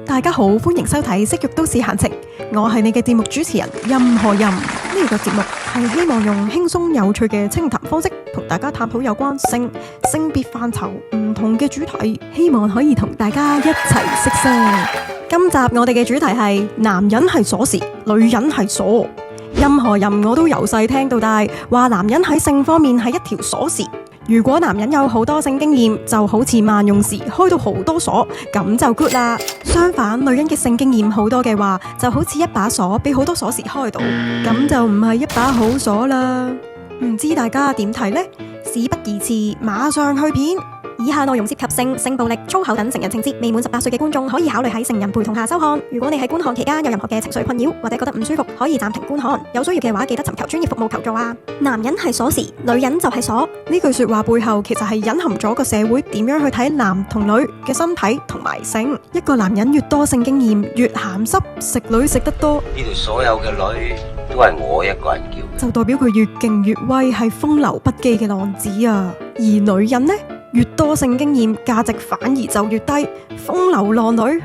大家好，歡迎收睇《色慾都市閒情》，我係你嘅節目主持人任何任。呢個節目係希望用輕鬆有趣嘅清談方式，同大家探討有關性別範疇唔同嘅主題，希望可以同大家一齊識聲。今集我哋嘅主題係男人係鎖匙，女人係鎖。任何人我都由細聽到大，話男人喺性方面係一條鎖匙。如果男人有好多性經驗，就好似萬用匙開到好多鎖，咁就 good 啦。相反，女人嘅性經驗好多嘅話，就好似一把鎖俾好多鎖匙開到，咁就唔係一把好鎖啦。唔知大家點睇呢？事不宜遲，馬上去片。以下內容涉及性暴力、粗口等成人情節，未滿18歲嘅觀眾可以考慮喺成人陪同下收看。如果你喺觀看期間有任何嘅情緒困擾或者覺得唔舒服，可以暫停觀看。有需要嘅話，記得尋求專業服務求助啊！男人係鎖匙，女人就係鎖。呢句說話背後其實係隱含咗個社會點樣去睇男同女嘅身體同埋性。一個男人越多性經驗，越鹹濕，食女食得多，呢度所有嘅女都係我一個人叫，就代表佢越勁越威，係風流不羈嘅浪子啊！而女人呢？越多性經驗，價值反而就越低。風流浪女，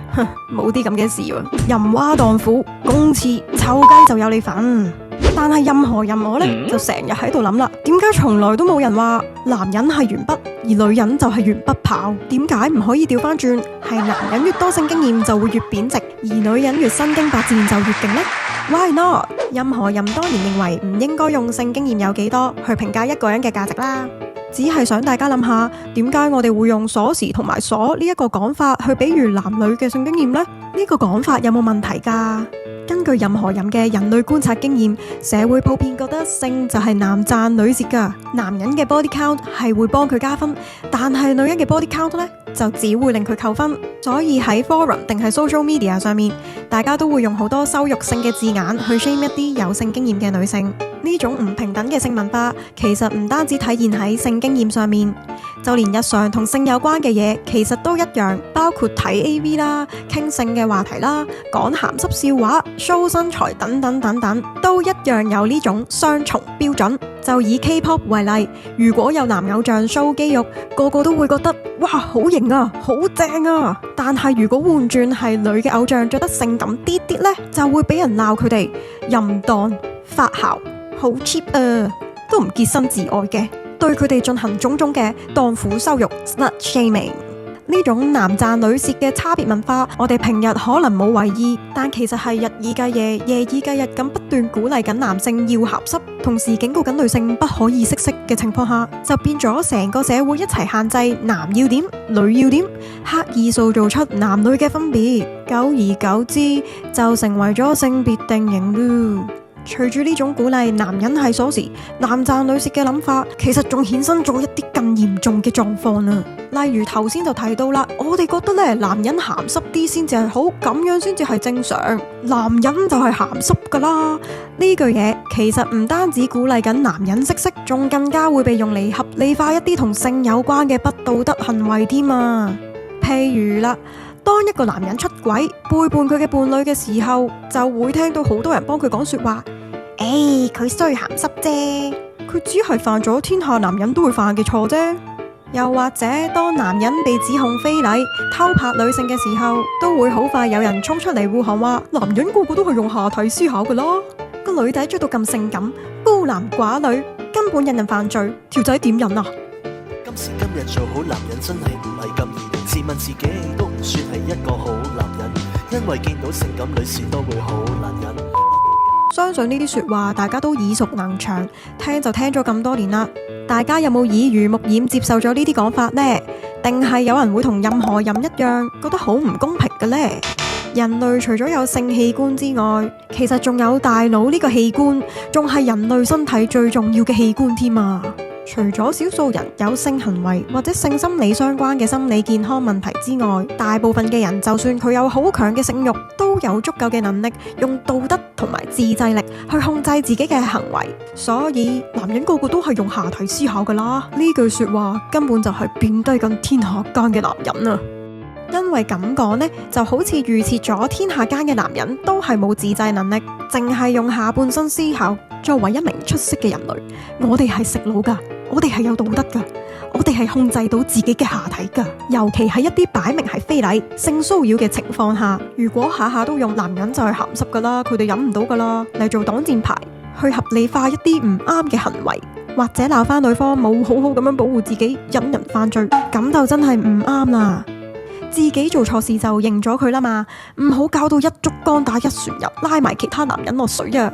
冇啲咁嘅事喎。淫娃蕩婦，公廁臭雞就有你份。但係任何人我呢，就成日喺度諗啦，點解從來都冇人話男人係鉛筆，而女人就係鉛筆炮？點解唔可以調翻轉，係男人越多性經驗就會越貶值，而女人越身經百戰就越勁呢？ Why not？ 任何人當然認為唔應該用性經驗有幾多去評價一個人嘅價值啦。只係想大家諗下，點解我哋會用鎖匙同埋鎖呢一個講法去比喻男女嘅性經驗呢？呢個講法有冇問題㗎？根據任何人嘅人類觀察經驗，社會普遍覺得性就係男讚女蝕㗎。男人嘅 body count 係會幫佢加分，但係女人嘅 body count 呢，就只會令佢扣分。所以喺 forum 定係 social media 上面，大家都會用好多羞辱性嘅字眼去 shame 一啲有性經驗嘅女性。呢種唔平等嘅性文化，其實唔單止體現喺性經驗上面，就連日常同性有關嘅嘢，其實都一樣，包括睇 AV 啦、傾性嘅話題啦、講鹹濕笑話、show 身材等等等等，都一樣有呢種雙重標準。就以 K-pop 為例，如果有男偶像 show 肌肉，個個都會覺得哇好型啊，好正啊。但係如果換轉係女嘅偶像着得性感啲啲呢，就會俾人鬧佢哋淫蕩發姣。好 cheap 啊，都唔潔身自愛嘅，對佢哋進行種種嘅蕩婦羞辱 slut shaming。呢種男讚女蝕嘅差別文化，我哋平日可能冇為意，但其實係日以繼夜、夜以繼日咁不斷鼓勵緊男性要鹹濕，同時警告緊女性不可以色嘅情況下，就變咗成個社會一齊限制男要點、女要點，刻意塑造出男女嘅分別，久而久之就成為咗性別定型咯。隨住呢種鼓勵男人係鎖匙、男讚女蝕嘅諗法，其實仲衍生咗一啲更嚴重嘅狀況啊！例如頭先就提到啦，我哋覺得咧男人鹹濕啲先至係好，咁樣先至係正常，男人就係鹹濕噶啦。呢句嘢其實唔單止鼓勵緊男人色，仲更加會被用嚟合理化一啲同性有關嘅不道德行為添啊！譬如啦，當一個男人出軌背叛佢嘅伴侶嘅時候，就會聽到好多人幫佢講說話。佢衰鹹濕啫，佢只係犯咗天下男人都會犯嘅錯啫。又或者當男人被指控非禮、偷拍女性嘅時候，都會好快有人衝出嚟護航話，男人個個都係用下體思考噶啦，個女仔追到咁性感，孤男寡女，根本引人犯罪，條仔點忍啊？今時今日做好男人真係唔係咁易，自問自己都唔算係一個好男人，因為見到性感女士都會好男人。相信呢啲說話大家都耳熟能詳，聽就聽咗咁多年啦。大家有冇耳濡目染接受咗呢啲講法呢？定係有人會同任何人一樣覺得好唔公平嘅呢？人類除咗有性器官之外，其實仲有大腦呢個器官，仲係人類身體最重要嘅器官添啊！除咗少數人有性行為或者性心理相關嘅心理健康問題之外，大部分嘅人就算佢有好強嘅性慾，都有足夠嘅能力用道德同埋自制力去控制自己嘅行為。所以男人個個都係用下體思考噶啦，呢句說話根本就係貶低緊天下間嘅男人啊！因為咁講呢，就好似預設咗天下間嘅男人都係冇自制能力，淨係用下半身思考。作為一名出色嘅人類，我哋係食腦噶，我哋係有道德噶，我哋係控制到自己嘅下體噶。尤其係一啲擺明係非禮、性騷擾嘅情況下，如果下下都用男人就係鹹濕噶啦，佢哋忍唔到噶啦，嚟做擋箭牌，去合理化一啲唔啱嘅行為，或者鬧翻對方冇好好咁樣保護自己，引人犯罪，咁就真係唔啱啦。自己做錯事就認咗佢啦嘛，唔好搞到一竹竿打一船人，拉埋其他男人落水啊！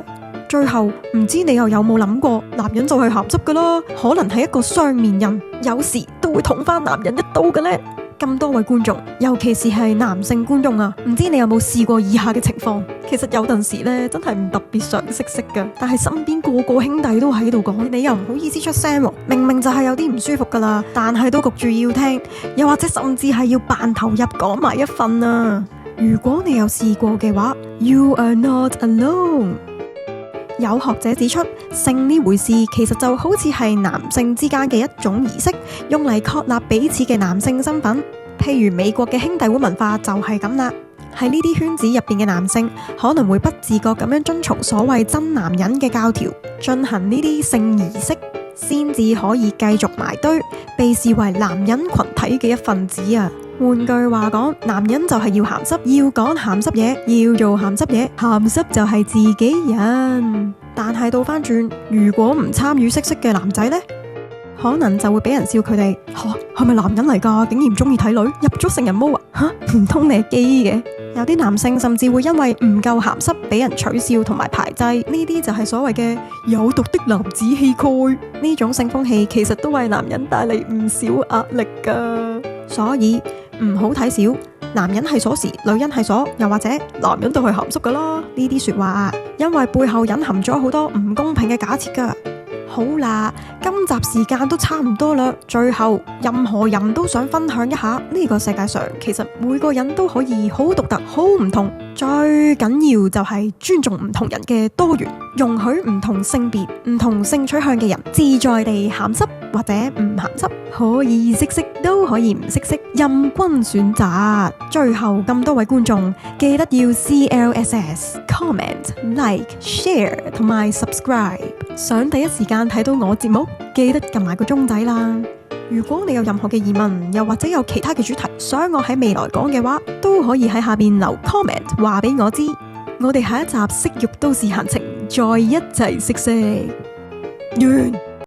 最後唔知你又有冇諗過，男人就係鹹濕噶啦，可能係一個雙面人，有時都會捅翻男人一刀嘅呢。咁多位觀眾，尤其是係男性觀眾啊，唔知你有冇試過以下嘅情況？其實有陣時呢，真係唔特別想識噶，但係身邊個個兄弟都喺度講，你又唔好意思出聲喎，明明就係有啲唔舒服噶啦，但係都焗住要聽，又或者甚至係要扮投入講埋一份啊！如果你有試過嘅話 ，You are not alone。有學者指出，性呢回事其實就好似係男性之間嘅一種儀式，用嚟確立彼此嘅男性身份。譬如美國嘅兄弟會文化就係咁啦，喺呢啲圈子入邊嘅男性可能會不自覺咁樣遵從所謂真男人嘅教條，進行呢啲性儀式，先至可以繼續埋堆，被視為男人群體嘅一份子啊！換句話講，男人就係要鹹濕，要講鹹濕嘢，要做鹹濕嘢，鹹濕就係自己人。但係倒翻轉，如果唔參與色色嘅男仔呢，可能就會俾人笑佢哋，係咪男人嚟噶？竟然中意睇女，入咗成人毛啊？唔通你係基嘅？有啲男性甚至會因為唔夠鹹濕俾人取笑同埋排擠，呢啲就係所謂嘅有毒的男子氣概。呢種性風氣其實都為男人帶嚟唔少壓力噶，所以唔好睇小，男人係鎖匙，女人係鎖，又或者男人都係鹹濕噶啦。呢啲說話啊，因為背後隱含咗好多唔公平嘅假設噶。好啦，今集時間都差唔多啦，最後任何人都想分享一下，呢個世界上其實每個人都可以好獨特、好唔同，最緊要就係尊重唔同人嘅多元，容許唔同性別、唔同性取向嘅人自在地鹹濕或者唔鹹濕，可以識識都可以唔識識，任君選擇。最後咁多位觀眾記得要 CLSS、comment、like、share 同埋 subscribe， 想第一時間睇到我節目，記得撳埋個鐘仔啦。如果你有任何嘅疑問，又或者有其他嘅主題想我喺未來講嘅話，都可以喺下邊留 comment 話俾我知。我哋下一集色慾都市閒情，再一齊識識完。